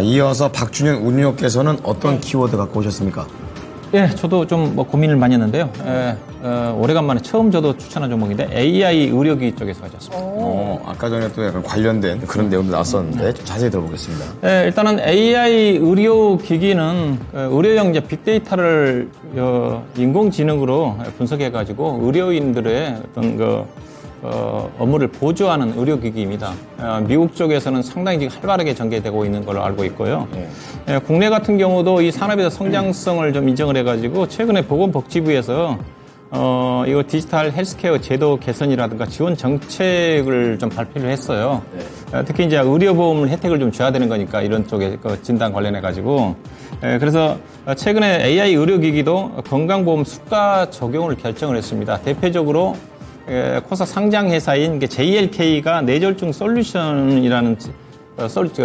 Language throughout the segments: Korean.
이어서 박준현 운영께서는 어떤 키워드 갖고 오셨습니까? 예, 저도 좀 고민을 많이 했는데요. 오래간만에 처음 저도 추천한 종목인데 AI 의료기 쪽에서 가졌습니다. 아까 전에 또 약간 관련된 그런 내용도 나왔었는데 좀 자세히 들어보겠습니다. 예, 일단은 AI 의료기기는 의료용 이제 빅데이터를 인공지능으로 분석해가지고 의료인들의 어떤 업무를 보조하는 의료기기입니다. 미국 쪽에서는 상당히 지금 활발하게 전개되고 있는 걸로 알고 있고요. 국내 같은 경우도 이 산업의 성장성을 좀 인정을 해가지고 최근에 보건복지부에서 이거 디지털 헬스케어 제도 개선이라든가 지원 정책을 좀 발표를 했어요. 특히 이제 의료보험 혜택을 좀 줘야 되는 거니까 이런 쪽에 진단 관련해가지고. 그래서 최근에 AI 의료기기도 건강보험 수가 적용을 결정을 했습니다. 대표적으로 코사 상장 회사인 JLK가 뇌졸중 솔루션이라는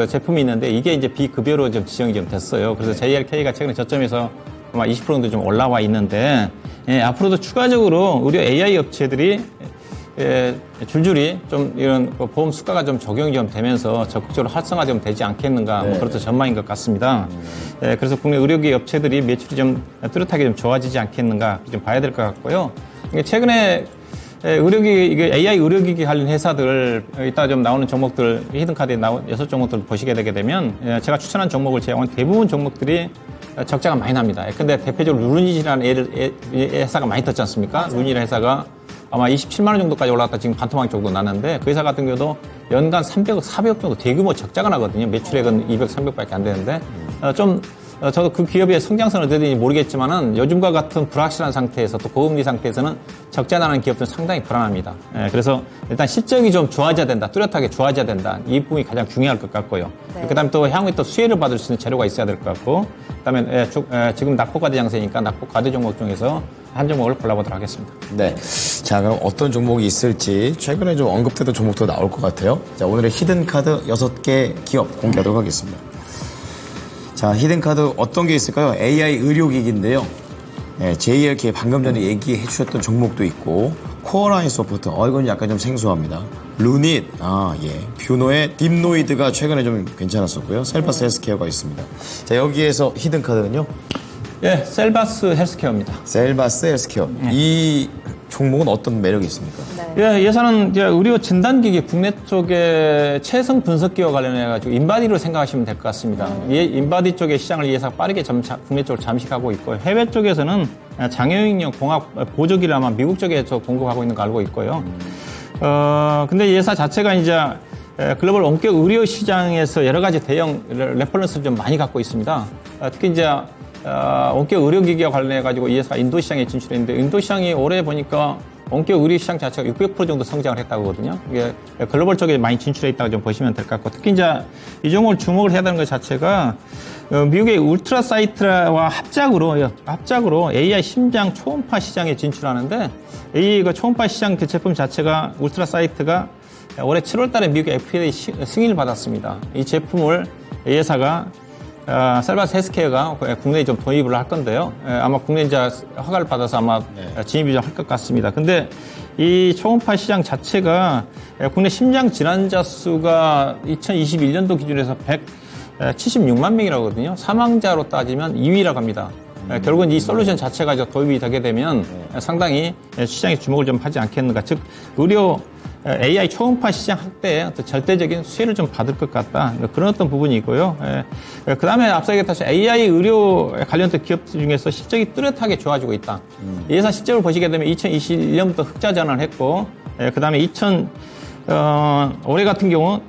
제품이 있는데 이게 이제 비급여로 좀 지정이 좀 됐어요. 그래서 JLK가 최근에 저점에서 아마 20% 정도 좀 올라와 있는데 앞으로도 추가적으로 의료 AI 업체들이 줄줄이 좀 이런 보험 수가가 좀 적용이 좀 되면서 적극적으로 활성화 좀 되지 않겠는가 뭐 그렇죠 전망인 것 같습니다. 그래서 국내 의료기 업체들이 매출이 좀 뚜렷하게 좀 좋아지지 않겠는가 좀 봐야 될 것 같고요. 최근에 이게 AI 의료기기 관련 회사들, 이따 좀 나오는 종목들, 히든카드에 나온 6종목들 보시게 되게 되면, 제가 추천한 종목을 제외한 대부분 종목들이 적자가 많이 납니다. 근데 대표적으로 루닛이라는 회사가 많이 떴지 않습니까? 루닛이라는 회사가 아마 27만원 정도까지 올라갔다 지금 반토막 정도 나는데, 그 회사 같은 경우도 연간 300억, 400억 정도 대규모 적자가 나거든요. 매출액은 200, 300밖에 안 되는데, 저도 그 기업의 성장성을 어떻게 모르겠지만은 요즘과 같은 불확실한 상태에서 또 고금리 상태에서는 적자 나는 기업들은 상당히 불안합니다. 그래서 일단 실적이 좀 좋아져야 된다. 뚜렷하게 좋아져야 된다. 이 부분이 가장 중요할 것 같고요. 그 다음에 또 향후에 또 수혜를 받을 수 있는 재료가 있어야 될 것 같고, 그 다음에 지금 낙폭과대 장세니까 낙폭과대 종목 중에서 한 종목을 골라보도록 하겠습니다. 네. 자, 그럼 어떤 종목이 있을지 최근에 좀 언급되던 종목도 나올 것 같아요. 자, 오늘의 히든카드 6개 기업 공개하도록 하겠습니다. 자, 히든카드 어떤 게 있을까요? AI 의료기기인데요. JLK 방금 전에 얘기해 주셨던 종목도 있고, 코어라인 소프트, 이건 약간 좀 생소합니다. 루닛, 뷰노의 딥노이드가 최근에 좀 괜찮았었고요. 셀바스 헬스케어가 있습니다. 자, 여기에서 히든카드는요? 예, 셀바스 헬스케어입니다. 셀바스 헬스케어. 이 종목은 어떤 매력이 있습니까? 예, 예산은 이제 의료 진단기기 국내 쪽에 체성 분석기와 관련해가지고 인바디로 생각하시면 될 것 같습니다. 인바디 쪽의 시장을 이 회사가 빠르게 국내 쪽으로 잠식하고 있고, 해외 쪽에서는 장애인용 공학 보조기를 아마 미국 쪽에서 공급하고 있는 거 알고 있고요. 근데 이 회사 자체가 이제 글로벌 원격 의료 시장에서 여러 가지 대형 레퍼런스를 좀 많이 갖고 있습니다. 특히 이제 원격 의료기기와 관련해가지고 이 회사가 인도 시장에 진출했는데, 인도 시장이 올해 보니까 원격 의료 시장 자체가 600% 정도 성장을 했다고 하거든요. 이게 글로벌 쪽에 많이 진출해 있다고 좀 보시면 될 것 같고, 특히 이제 이 종목을 주목을 해야 되는 것 자체가 미국의 울트라 사이트와 합작으로 AI 심장 초음파 시장에 진출하는데, 이 초음파 시장 그 제품 자체가 울트라 사이트가 올해 7월 달에 미국 FDA 승인을 받았습니다. 이 제품을 이 회사가 셀바스 헬스케어가 국내에 좀 도입을 할 건데요. 아마 국내 이제 허가를 받아서 아마 진입이 좀 할 것 같습니다. 근데 이 초음파 시장 자체가 국내 심장 질환자 수가 2021년도 기준에서 176만 명이라고 하거든요. 사망자로 따지면 2위라고 합니다. 결국은 이 솔루션 자체가 이제 도입이 되게 되면 상당히 시장에 주목을 좀 하지 않겠는가. 즉, 의료 AI 초음파 시장 확대에 어떤 절대적인 수혜를 좀 받을 것 같다. 그런 어떤 부분이 있고요. 그 다음에 앞서 얘기했듯이 AI 의료 관련된 기업 중에서 실적이 뚜렷하게 좋아지고 있다. 이 회사 실적을 보시게 되면 2021년부터 흑자 전환을 했고, 그 다음에 올해 같은 경우,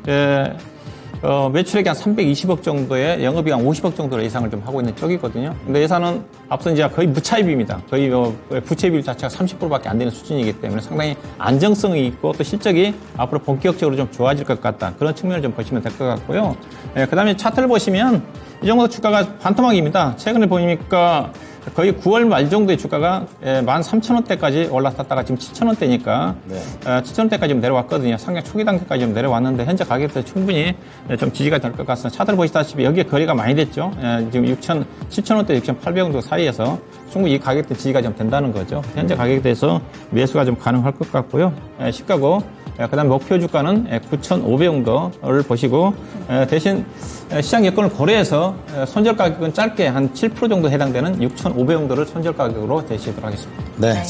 매출액이 한 320억 정도에 영업이익 한 50억 정도로 예상을 좀 하고 있는 쪽이거든요. 근데 예산은 앞서 이제 거의 무차입입니다. 거의 부채 비율 자체가 30%밖에 안 되는 수준이기 때문에 상당히 안정성이 있고 또 실적이 앞으로 본격적으로 좀 좋아질 것 같다. 그런 측면을 좀 보시면 될 것 같고요. 그 다음에 차트를 보시면 이 정도 주가가 반토막입니다. 최근에 보니까 거의 9월 말 정도의 주가가 13,000원대까지 올라탔다가 지금 7,000원대니까 7,000원대까지 좀 내려왔거든요. 상장 초기 단계까지 좀 내려왔는데 현재 가격도 충분히 좀 지지가 될 것 같습니다. 차트를 보시다시피 여기에 거래가 많이 됐죠. 지금 7,000원대 6,800원 정도 사이에서 충분히 이 가격대 지지가 좀 된다는 거죠. 현재 가격에 대해서 매수가 좀 가능할 것 같고요. 시가고 그다음 목표 주가는 9,500 정도를 보시고 대신 시장 여건을 고려해서 손절 가격은 짧게 한 7% 정도 해당되는 6,500원대를 손절 가격으로 제시하도록 하겠습니다. 네.